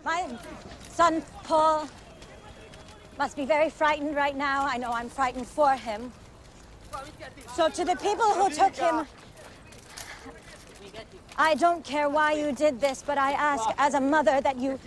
My son, Paul, must be very frightened right now. I know I'm frightened for him. So to the people who took him, I don't care why you did this, but I ask as a mother that you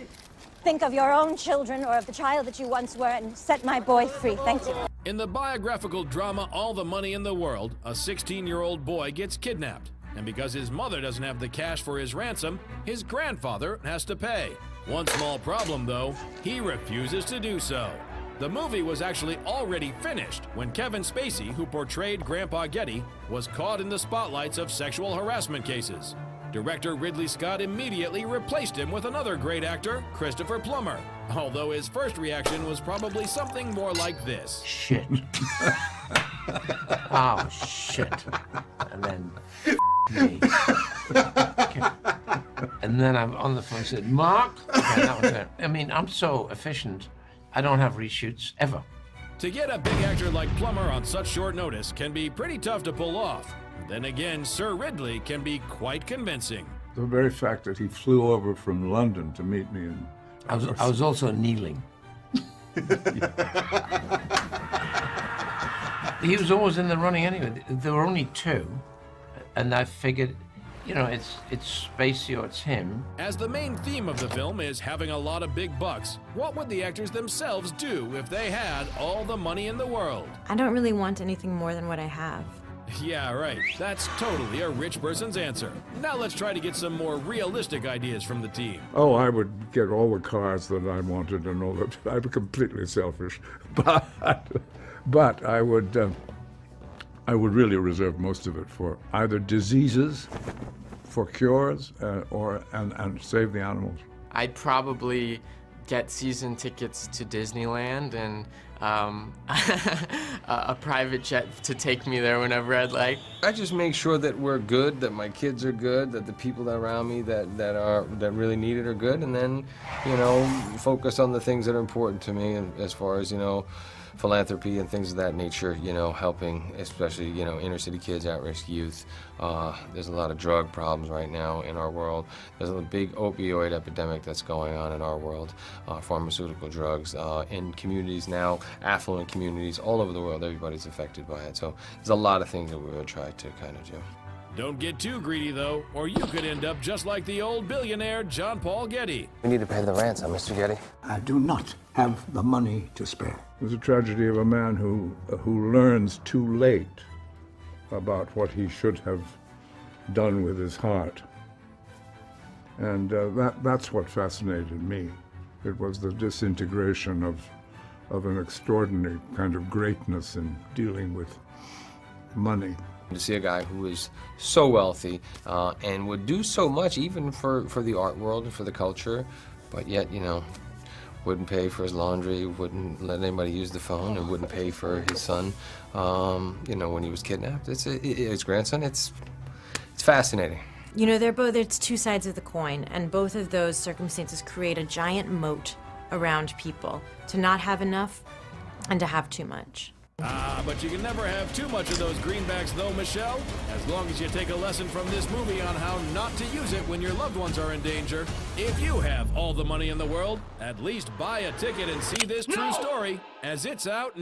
think of your own children or of the child that you once were and set my boy free. Thank you. In the biographical drama All the Money in the World, a 16-year-old boy gets kidnapped. And because his mother doesn't have the cash for his ransom, his grandfather has to pay. One small problem, though, he refuses to do so. The movie was actually already finished when Kevin Spacey, who portrayed Grandpa Getty, was caught in the spotlights of sexual harassment cases. Director Ridley Scott immediately replaced him with another great actor, Christopher Plummer, although his first reaction was probably something more like this. Shit. Oh, shit. And then, me. Okay. And then I'm on the phone and said, Mark? Okay, that was it. I mean, I'm so efficient, I don't have reshoots, ever. To get a big actor like Plummer on such short notice can be pretty tough to pull off. Then again, Sir Ridley can be quite convincing. The very fact that he flew over from London to meet me in... I was also kneeling. He was always in the running anyway. There were only two, and I figured, you know, it's Spacey or it's him. As the main theme of the film is having a lot of big bucks, what would the actors themselves do if they had all the money in the world? I don't really want anything more than what I have. Yeah, right. That's totally a rich person's answer. Now let's try to get some more realistic ideas from the team. Oh, I would get all the cars that I wanted and all that. I'm completely selfish. But I would really reserve most of it for either diseases, for cures, and save the animals. I'd probably get season tickets to Disneyland and a private jet to take me there whenever I'd like. I just make sure that we're good, that my kids are good, that the people around me that really need it are good, and then, you know, focus on the things that are important to me, and as far as, you know, philanthropy and things of that nature, you know, helping especially, you know, inner city kids, at-risk youth. There's a lot of drug problems right now in our world. There's a big opioid epidemic that's going on in our world, pharmaceutical drugs in communities now, affluent communities all over the world. Everybody's affected by it. So there's a lot of things that we would try to kind of do. Don't get too greedy, though, or you could end up just like the old billionaire John Paul Getty. We need to pay the ransom, Mr. Getty. I do not have the money to spare. It was a tragedy of a man who learns too late about what he should have done with his heart. And that's what fascinated me. It was the disintegration of an extraordinary kind of greatness in dealing with money. To see a guy who is so wealthy and would do so much even for the art world and for the culture, but yet, you know, wouldn't pay for his laundry, wouldn't let anybody use the phone, and wouldn't pay for his son, you know, when he was kidnapped. His grandson, it's fascinating. You know, it's two sides of the coin, and both of those circumstances create a giant moat around people to not have enough and to have too much. But you can never have too much of those greenbacks, though, Michelle. As long as you take a lesson from this movie on how not to use it when your loved ones are in danger. If you have all the money in the world, at least buy a ticket and see this true story as it's out.